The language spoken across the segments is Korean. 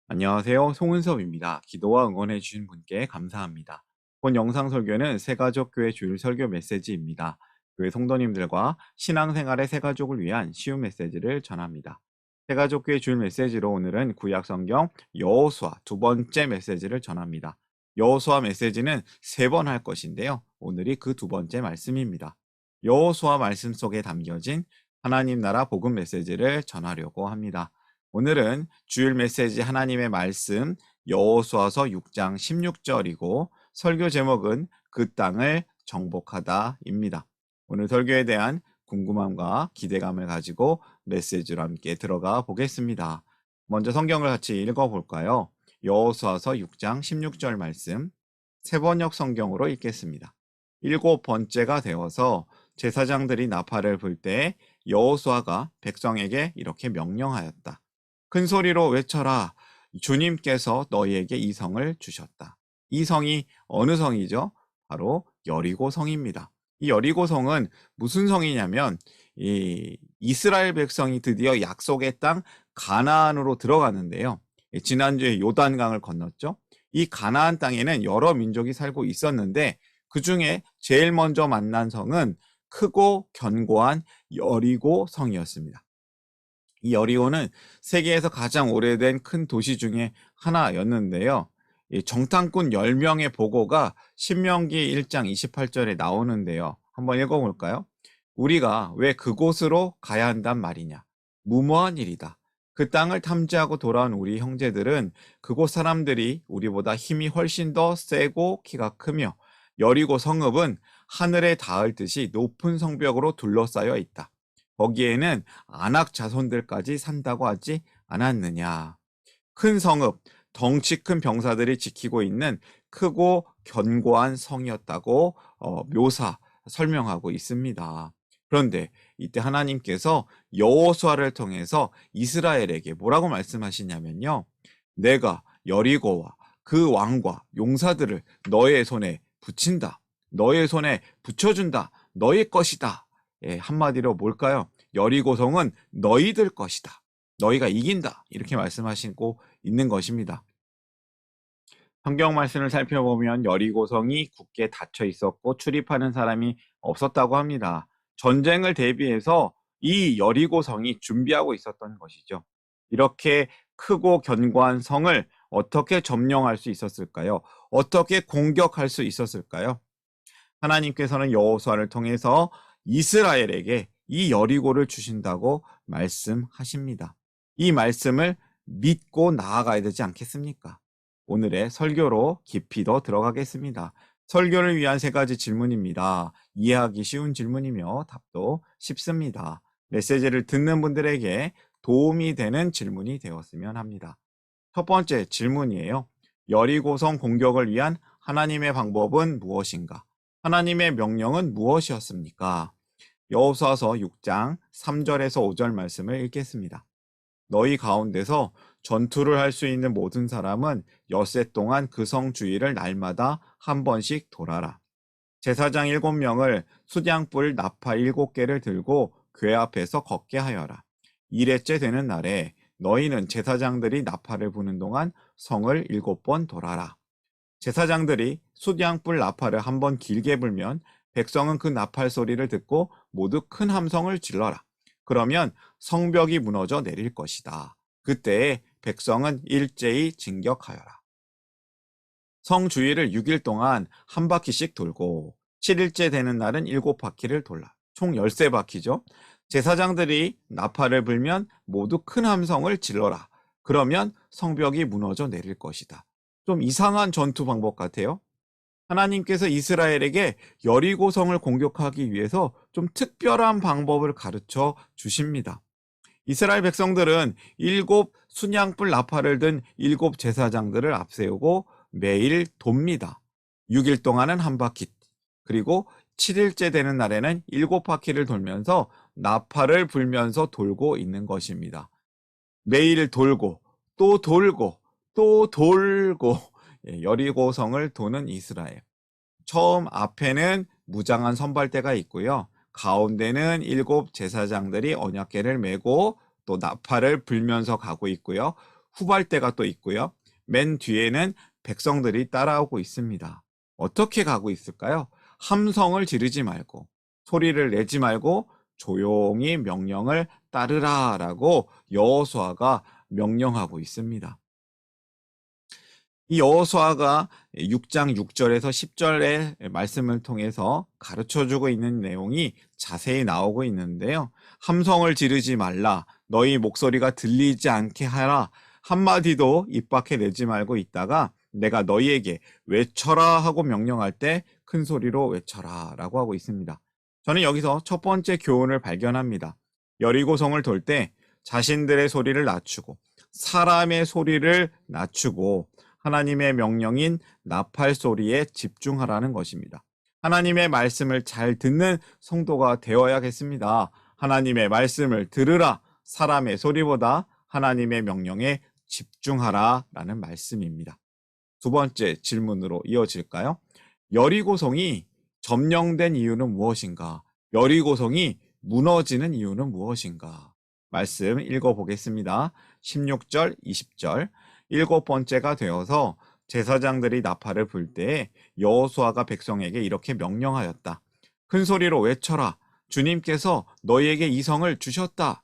안녕하세요. 송은섭입니다. 기도와 응원해 주신 분께 감사합니다. 본 영상 설교는 새가족교회 주일 설교 메시지입니다. 교회 성도님들과 신앙생활의 새가족을 위한 쉬운 메시지를 전합니다. 새가족교회 주일 메시지로 오늘은 구약 성경 여호수아 두 번째 메시지를 전합니다. 여호수아 메시지는 3번 할 것인데요. 오늘이 그 두 번째 말씀입니다. 여호수아 말씀 속에 담겨진 하나님 나라 복음 메시지를 전하려고 합니다. 오늘은 주일 메시지 하나님의 말씀 여호수아서 6장 16절이고 설교 제목은 그 땅을 정복하다입니다. 오늘 설교에 대한 궁금함과 기대감을 가지고 메시지로 함께 들어가 보겠습니다. 먼저 성경을 같이 읽어볼까요? 여호수아서 6장 16절 말씀 세번역 성경으로 읽겠습니다. 7번째가 되어서 제사장들이 나팔을 불 때 여호수아가 백성에게 이렇게 명령하였다. 큰 소리로 외쳐라. 주님께서 너희에게 이 성을 주셨다. 이 성이 어느 성이죠? 바로 여리고 성입니다. 이 여리고 성은 무슨 성이냐면 이스라엘 백성이 드디어 약속의 땅 가나안으로 들어가는데요. 지난주에 요단강을 건넜죠. 이 가나안 땅에는 여러 민족이 살고 있었는데 그 중에 제일 먼저 만난 성은 크고 견고한 여리고 성이었습니다. 이 여리고는 세계에서 가장 오래된 큰 도시 중에 하나였는데요. 이 정탐꾼 10명의 보고가 신명기 1장 28절에 나오는데요. 한번 읽어볼까요? 우리가 왜 그곳으로 가야 한단 말이냐? 무모한 일이다. 그 땅을 탐지하고 돌아온 우리 형제들은 그곳 사람들이 우리보다 힘이 훨씬 더 세고 키가 크며 여리고 성읍은 하늘에 닿을 듯이 높은 성벽으로 둘러싸여 있다. 거기에는 안악 자손들까지 산다고 하지 않았느냐. 큰 성읍, 덩치 큰 병사들이 지키고 있는 크고 견고한 성이었다고 설명하고 있습니다. 그런데 이때 하나님께서 여호수아를 통해서 이스라엘에게 뭐라고 말씀하시냐면요. 내가 여리고와 그 왕과 용사들을 너의 손에 붙인다. 너의 손에 붙여준다. 너의 것이다. 예, 한마디로 뭘까요? 여리고성은 너희들 것이다. 너희가 이긴다. 이렇게 말씀하시고 있는 것입니다. 성경 말씀을 살펴보면 여리고성이 굳게 닫혀 있었고 출입하는 사람이 없었다고 합니다. 전쟁을 대비해서 이 여리고성이 준비하고 있었던 것이죠. 이렇게 크고 견고한 성을 어떻게 점령할 수 있었을까요? 어떻게 공격할 수 있었을까요? 하나님께서는 여호수아를 통해서 이스라엘에게 이 여리고를 주신다고 말씀하십니다. 이 말씀을 믿고 나아가야 되지 않겠습니까? 오늘의 설교로 깊이 더 들어가겠습니다. 설교를 위한 3가지 질문입니다. 이해하기 쉬운 질문이며 답도 쉽습니다. 메시지를 듣는 분들에게 도움이 되는 질문이 되었으면 합니다. 첫 번째 질문이에요. 여리고성 공격을 위한 하나님의 방법은 무엇인가? 하나님의 명령은 무엇이었습니까? 여호수아서 6장 3절에서 5절 말씀을 읽겠습니다. 너희 가운데서 전투를 할 수 있는 모든 사람은 엿새 동안 그 성 주위를 날마다 한 번씩 돌아라. 제사장 7명을 수량불 나팔 7개를 들고 궤 앞에서 걷게 하여라. 1회째 되는 날에 너희는 제사장들이 나팔을 부는 동안 성을 7번 돌아라. 제사장들이 수량불 나팔을 한 번 길게 불면 백성은 그 나팔 소리를 듣고 모두 큰 함성을 질러라. 그러면 성벽이 무너져 내릴 것이다. 그때에 백성은 일제히 진격하여라. 성 주위를 6일 동안 한 바퀴씩 돌고 7일째 되는 날은 7바퀴를 돌라. 총 13바퀴죠. 제사장들이 나팔을 불면 모두 큰 함성을 질러라. 그러면 성벽이 무너져 내릴 것이다. 좀 이상한 전투 방법 같아요. 하나님께서 이스라엘에게 여리고성을 공격하기 위해서 좀 특별한 방법을 가르쳐 주십니다. 이스라엘 백성들은 7 순양불 나팔을 든 7 제사장들을 앞세우고 매일 돕니다. 6일 동안은 한 바퀴, 그리고 7일째 되는 날에는 7바퀴를 돌면서 나팔을 불면서 돌고 있는 것입니다. 매일 돌고 또 돌고 또 돌고 여리고성을 도는 이스라엘. 처음 앞에는 무장한 선발대가 있고요. 가운데는 7 제사장들이 언약궤를 메고 또 나팔을 불면서 가고 있고요. 후발대가 또 있고요. 맨 뒤에는 백성들이 따라오고 있습니다. 어떻게 가고 있을까요? 함성을 지르지 말고, 소리를 내지 말고 조용히 명령을 따르라라고 여호수아가 명령하고 있습니다. 이 여호수아가 6장 6절에서 10절의 말씀을 통해서 가르쳐주고 있는 내용이 자세히 나오고 있는데요. 함성을 지르지 말라, 너희 목소리가 들리지 않게 하라, 한마디도 입 밖에 내지 말고 있다가 내가 너희에게 외쳐라 하고 명령할 때 큰 소리로 외쳐라 라고 하고 있습니다. 저는 여기서 첫 번째 교훈을 발견합니다. 여리고성을 돌 때 자신들의 소리를 낮추고 사람의 소리를 낮추고 하나님의 명령인 나팔 소리에 집중하라는 것입니다. 하나님의 말씀을 잘 듣는 성도가 되어야겠습니다. 하나님의 말씀을 들으라, 사람의 소리보다 하나님의 명령에 집중하라 라는 말씀입니다. 두 번째 질문으로 이어질까요? 여리고성이 점령된 이유는 무엇인가? 여리고성이 무너지는 이유는 무엇인가? 말씀 읽어보겠습니다. 16절, 20절. 일곱 번째가 되어서 제사장들이 나팔을 불 때에 여호수아가 백성에게 이렇게 명령하였다. 큰 소리로 외쳐라. 주님께서 너희에게 이 성을 주셨다.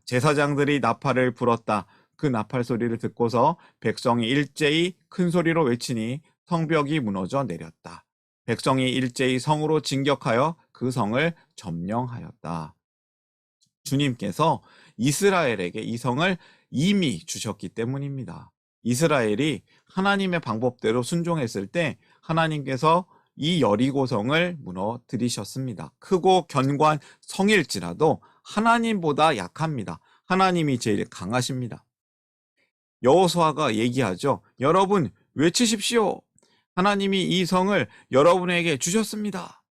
제사장들이 나팔을 불었다. 그 나팔 소리를 듣고서 백성이 일제히 큰 소리로 외치니 성벽이 무너져 내렸다. 백성이 일제히 성으로 진격하여 그 성을 점령하였다. 주님께서 이스라엘에게 이 성을 이미 주셨기 때문입니다. 이스라엘이 하나님의 방법대로 순종했을 때 하나님께서 이 여리고성을 무너뜨리셨습니다. 크고 견고한 성일지라도 하나님보다 약합니다. 하나님이 제일 강하십니다. 여호수아가 얘기하죠. 여러분 외치십시오. 하나님이 이 성을 여러분에게 주셨습니다.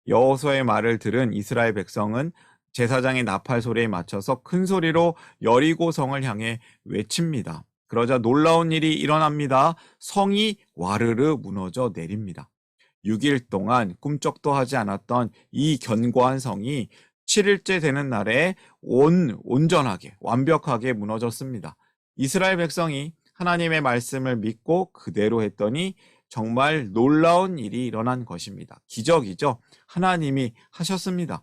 여호수아의 말을 들은 이스라엘 백성은 제사장의 나팔 소리에 맞춰서 큰 소리로 여리고성을 향해 외칩니다. 그러자 놀라운 일이 일어납니다. 성이 와르르 무너져 내립니다. 6일 동안 꿈쩍도 하지 않았던 이 견고한 성이 7일째 되는 날에 온전하게 완벽하게 무너졌습니다. 이스라엘 백성이 하나님의 말씀을 믿고 그대로 했더니 정말 놀라운 일이 일어난 것입니다. 기적이죠. 하나님이 하셨습니다.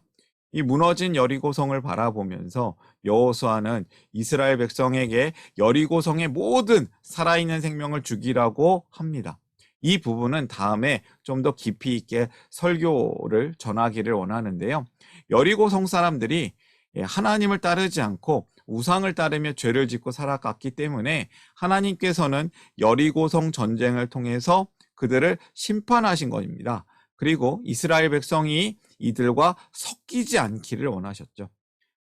이 무너진 여리고성을 바라보면서 여호수아는 이스라엘 백성에게 여리고성의 모든 살아있는 생명을 주기라고 합니다. 이 부분은 다음에 좀 더 깊이 있게 설교를 전하기를 원하는데요. 여리고성 사람들이 하나님을 따르지 않고 우상을 따르며 죄를 짓고 살아갔기 때문에 하나님께서는 여리고성 전쟁을 통해서 그들을 심판하신 것입니다. 그리고 이스라엘 백성이 이들과 섞이지 않기를 원하셨죠.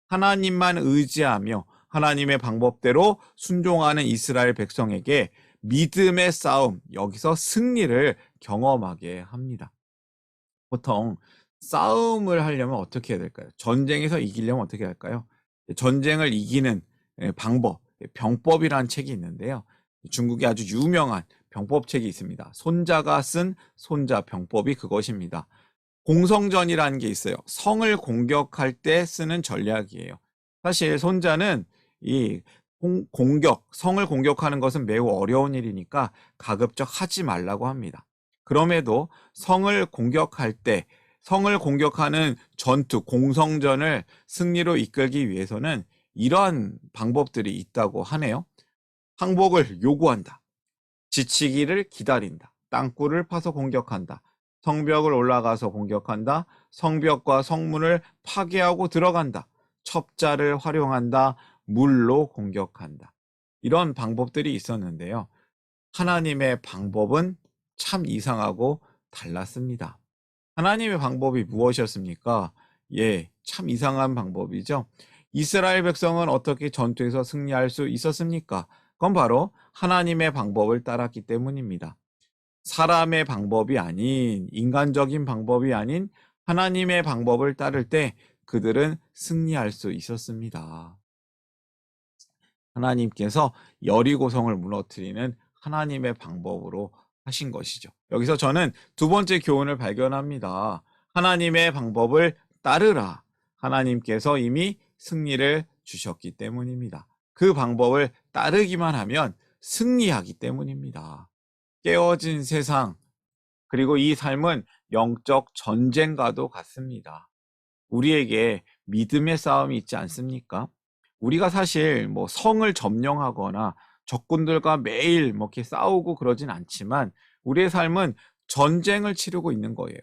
하나님만 의지하며 하나님의 방법대로 순종하는 이스라엘 백성에게 믿음의 싸움, 여기서 승리를 경험하게 합니다. 보통 싸움을 하려면 어떻게 해야 될까요? 전쟁에서 이기려면 어떻게 할까요? 전쟁을 이기는 방법, 병법이라는 책이 있는데요. 중국에 아주 유명한 병법책이 있습니다. 손자가 쓴 손자 병법이 그것입니다. 공성전이라는 게 있어요. 성을 공격할 때 쓰는 전략이에요. 사실 손자는 이 성을 공격하는 것은 매우 어려운 일이니까 가급적 하지 말라고 합니다. 그럼에도 성을 공격할 때 성을 공격하는 전투, 공성전을 승리로 이끌기 위해서는 이러한 방법들이 있다고 하네요. 항복을 요구한다. 지치기를 기다린다. 땅굴을 파서 공격한다. 성벽을 올라가서 공격한다. 성벽과 성문을 파괴하고 들어간다. 첩자를 활용한다. 물로 공격한다. 이런 방법들이 있었는데요. 하나님의 방법은 참 이상하고 달랐습니다. 하나님의 방법이 무엇이었습니까? 참 이상한 방법이죠. 이스라엘 백성은 어떻게 전투에서 승리할 수 있었습니까? 그건 바로 하나님의 방법을 따랐기 때문입니다. 사람의 방법이 아닌, 인간적인 방법이 아닌 하나님의 방법을 따를 때 그들은 승리할 수 있었습니다. 하나님께서 여리고성을 무너뜨리는 하나님의 방법으로 하신 것이죠. 여기서 저는 두 번째 교훈을 발견합니다. 하나님의 방법을 따르라. 하나님께서 이미 승리를 주셨기 때문입니다. 그 방법을 따르기만 하면 승리하기 때문입니다. 깨어진 세상, 그리고 이 삶은 영적 전쟁과도 같습니다. 우리에게 믿음의 싸움이 있지 않습니까? 우리가 사실 성을 점령하거나 적군들과 매일 이렇게 싸우고 그러진 않지만 우리의 삶은 전쟁을 치르고 있는 거예요.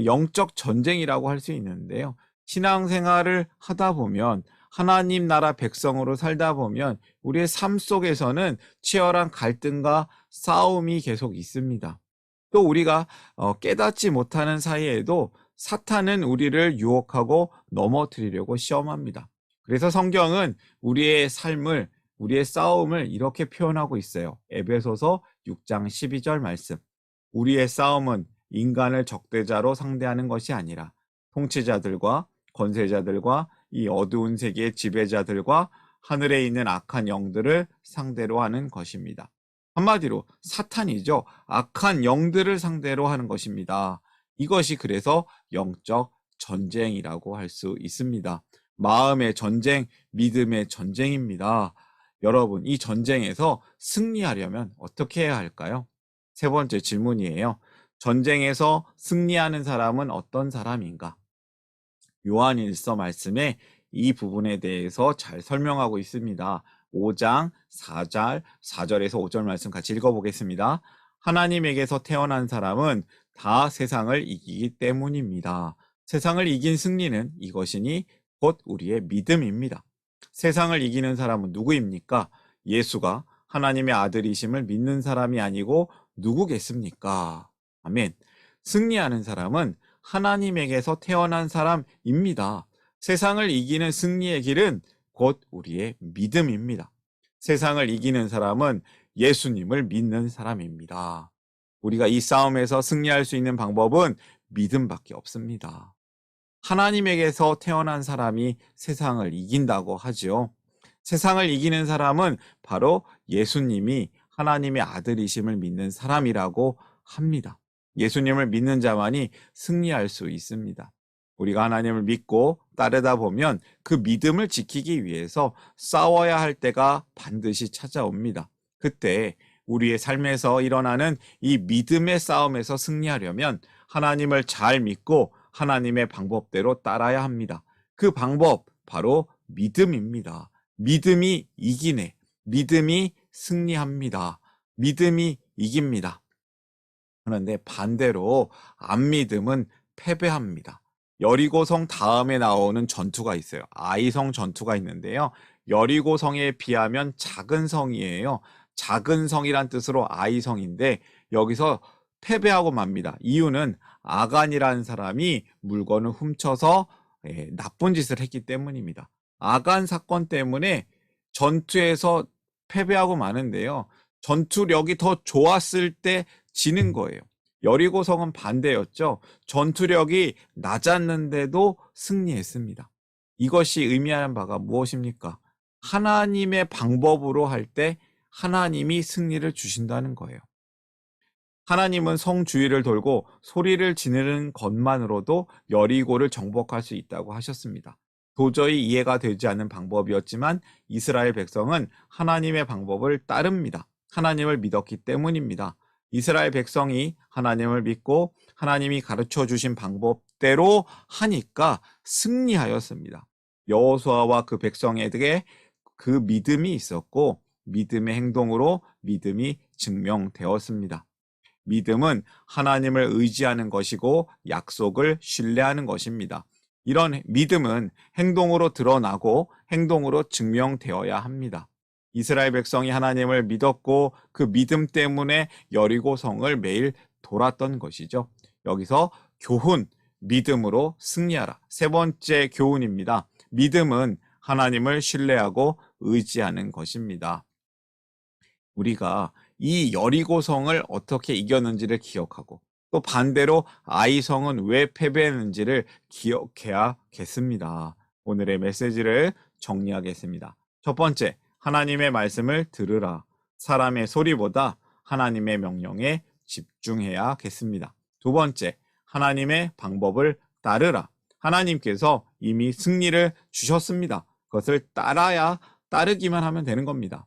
영적 전쟁이라고 할 수 있는데요. 신앙생활을 하다 보면 하나님 나라 백성으로 살다 보면 우리의 삶 속에서는 치열한 갈등과 싸움이 계속 있습니다. 또 우리가 깨닫지 못하는 사이에도 사탄은 우리를 유혹하고 넘어뜨리려고 시험합니다. 그래서 성경은 우리의 삶을, 우리의 싸움을 이렇게 표현하고 있어요. 에베소서 6장 12절 말씀. 우리의 싸움은 인간을 적대자로 상대하는 것이 아니라 통치자들과 권세자들과 이 어두운 세계의 지배자들과 하늘에 있는 악한 영들을 상대로 하는 것입니다. 한마디로 사탄이죠. 악한 영들을 상대로 하는 것입니다. 이것이 그래서 영적 전쟁이라고 할 수 있습니다. 마음의 전쟁, 믿음의 전쟁입니다. 여러분, 이 전쟁에서 승리하려면 어떻게 해야 할까요? 세 번째 질문이에요. 전쟁에서 승리하는 사람은 어떤 사람인가? 요한일서 말씀에 이 부분에 대해서 잘 설명하고 있습니다. 5장 4절에서 5절 말씀 같이 읽어보겠습니다. 하나님에게서 태어난 사람은 다 세상을 이기기 때문입니다. 세상을 이긴 승리는 이것이니 곧 우리의 믿음입니다. 세상을 이기는 사람은 누구입니까? 예수가 하나님의 아들이심을 믿는 사람이 아니고 누구겠습니까? 아멘. 승리하는 사람은 하나님에게서 태어난 사람입니다. 세상을 이기는 승리의 길은 곧 우리의 믿음입니다. 세상을 이기는 사람은 예수님을 믿는 사람입니다. 우리가 이 싸움에서 승리할 수 있는 방법은 믿음밖에 없습니다. 하나님에게서 태어난 사람이 세상을 이긴다고 하죠. 세상을 이기는 사람은 바로 예수님이 하나님의 아들이심을 믿는 사람이라고 합니다. 예수님을 믿는 자만이 승리할 수 있습니다. 우리가 하나님을 믿고 따르다 보면 그 믿음을 지키기 위해서 싸워야 할 때가 반드시 찾아옵니다. 그때 우리의 삶에서 일어나는 이 믿음의 싸움에서 승리하려면 하나님을 잘 믿고 하나님의 방법대로 따라야 합니다. 그 방법 바로 믿음입니다. 믿음이 이기네. 믿음이 승리합니다. 믿음이 이깁니다. 그런데 반대로 안 믿음은 패배합니다. 여리고성 다음에 나오는 전투가 있어요. 아이성 전투가 있는데요. 여리고성에 비하면 작은 성이에요. 작은 성이란 뜻으로 아이성인데 여기서 패배하고 맙니다. 이유는 아간이라는 사람이 물건을 훔쳐서 나쁜 짓을 했기 때문입니다. 아간 사건 때문에 전투에서 패배하고 마는데요. 전투력이 더 좋았을 때 지는 거예요. 여리고성은 반대였죠. 전투력이 낮았는데도 승리했습니다. 이것이 의미하는 바가 무엇입니까? 하나님의 방법으로 할 때 하나님이 승리를 주신다는 거예요. 하나님은 성 주위를 돌고 소리를 지르는 것만으로도 여리고를 정복할 수 있다고 하셨습니다. 도저히 이해가 되지 않는 방법이었지만 이스라엘 백성은 하나님의 방법을 따릅니다. 하나님을 믿었기 때문입니다. 이스라엘 백성이 하나님을 믿고 하나님이 가르쳐 주신 방법대로 하니까 승리하였습니다. 여호수아와 그 백성에게 그 믿음이 있었고 믿음의 행동으로 믿음이 증명되었습니다. 믿음은 하나님을 의지하는 것이고 약속을 신뢰하는 것입니다. 이런 믿음은 행동으로 드러나고 행동으로 증명되어야 합니다. 이스라엘 백성이 하나님을 믿었고 그 믿음 때문에 여리고성을 매일 돌았던 것이죠. 여기서 교훈, 믿음으로 승리하라. 세 번째 교훈입니다. 믿음은 하나님을 신뢰하고 의지하는 것입니다. 우리가 이 여리고성을 어떻게 이겼는지를 기억하고 또 반대로 아이성은 왜 패배했는지를 기억해야겠습니다. 오늘의 메시지를 정리하겠습니다. 첫 번째, 하나님의 말씀을 들으라. 사람의 소리보다 하나님의 명령에 집중해야겠습니다. 두 번째, 하나님의 방법을 따르라. 하나님께서 이미 승리를 주셨습니다. 그것을 따르기만 하면 되는 겁니다.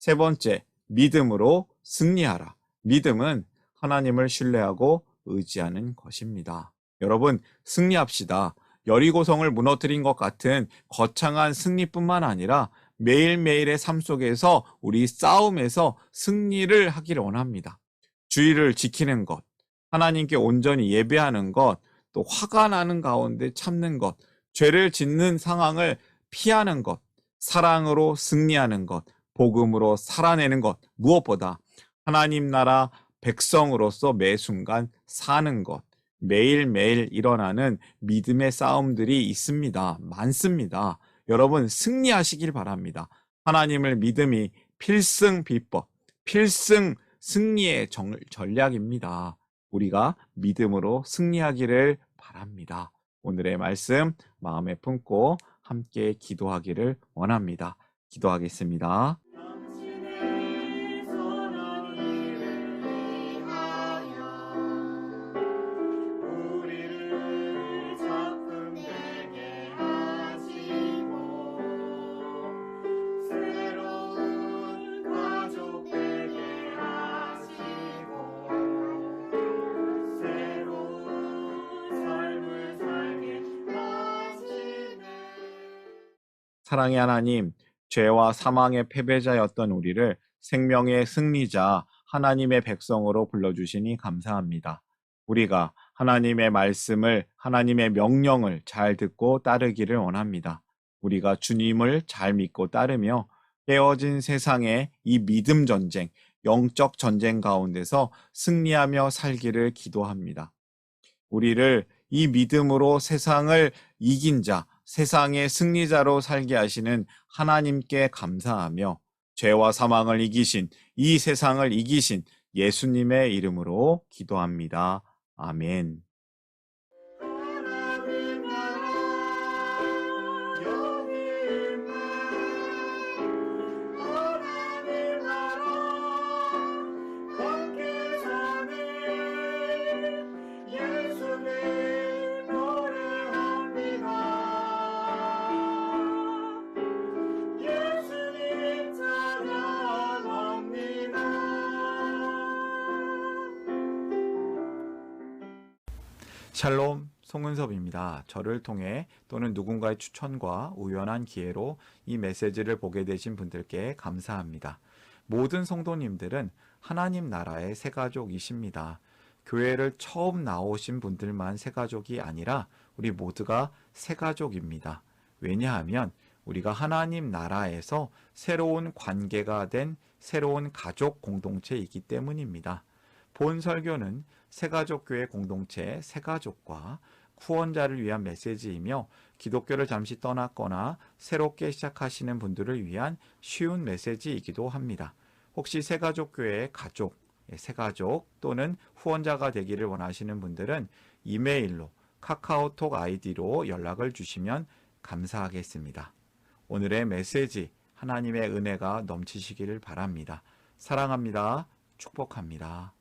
세 번째, 믿음으로 승리하라. 믿음은 하나님을 신뢰하고 의지하는 것입니다. 여러분, 승리합시다. 여리고성을 무너뜨린 것 같은 거창한 승리뿐만 아니라 매일매일의 삶 속에서 우리 싸움에서 승리를 하기를 원합니다. 주의를 지키는 것, 하나님께 온전히 예배하는 것, 또 화가 나는 가운데 참는 것, 죄를 짓는 상황을 피하는 것, 사랑으로 승리하는 것, 복음으로 살아내는 것, 무엇보다 하나님 나라 백성으로서 매 순간 사는 것, 매일매일 일어나는 믿음의 싸움들이 있습니다. 많습니다. 여러분, 승리하시길 바랍니다. 하나님을 믿음이 필승 비법, 필승 승리의 전략입니다. 우리가 믿음으로 승리하기를 바랍니다. 오늘의 말씀 마음에 품고 함께 기도하기를 원합니다. 기도하겠습니다. 당신의 선한 일을 위하여 우리를 작품되게 하시고 새로운 가족 되게 하시고 새로운 삶을 살게 하시네. 사랑의 하나님, 죄와 사망의 패배자였던 우리를 생명의 승리자 하나님의 백성으로 불러주시니 감사합니다. 우리가 하나님의 말씀을, 하나님의 명령을 잘 듣고 따르기를 원합니다. 우리가 주님을 잘 믿고 따르며 깨어진 세상의 이 믿음 전쟁, 영적 전쟁 가운데서 승리하며 살기를 기도합니다. 우리를 이 믿음으로 세상을 이긴 자, 세상의 승리자로 살게 하시는 하나님께 감사하며 죄와 사망을 이기신, 이 세상을 이기신 예수님의 이름으로 기도합니다. 아멘. 하나님 나라 여기 있네. 하나님 나라 함께 사네. 예수님 노래합니다. 예수님 찬양합니다. 샬롬, 송은섭입니다. 저를 통해 또는 누군가의 추천과 우연한 기회로 이 메시지를 보게 되신 분들께 감사합니다. 모든 성도님들은 하나님 나라의 새가족이십니다. 교회를 처음 나오신 분들만 새가족이 아니라 우리 모두가 새가족입니다. 왜냐하면 우리가 하나님 나라에서 새로운 관계가 된 새로운 가족 공동체이기 때문입니다. 본 설교는 새가족교회 공동체 새가족과 후원자를 위한 메시지이며 기독교를 잠시 떠났거나 새롭게 시작하시는 분들을 위한 쉬운 메시지이기도 합니다. 혹시 새가족교회의 가족, 새가족 또는 후원자가 되기를 원하시는 분들은 이메일로 카카오톡 아이디로 연락을 주시면 감사하겠습니다. 오늘의 메시지 하나님의 은혜가 넘치시기를 바랍니다. 사랑합니다. 축복합니다.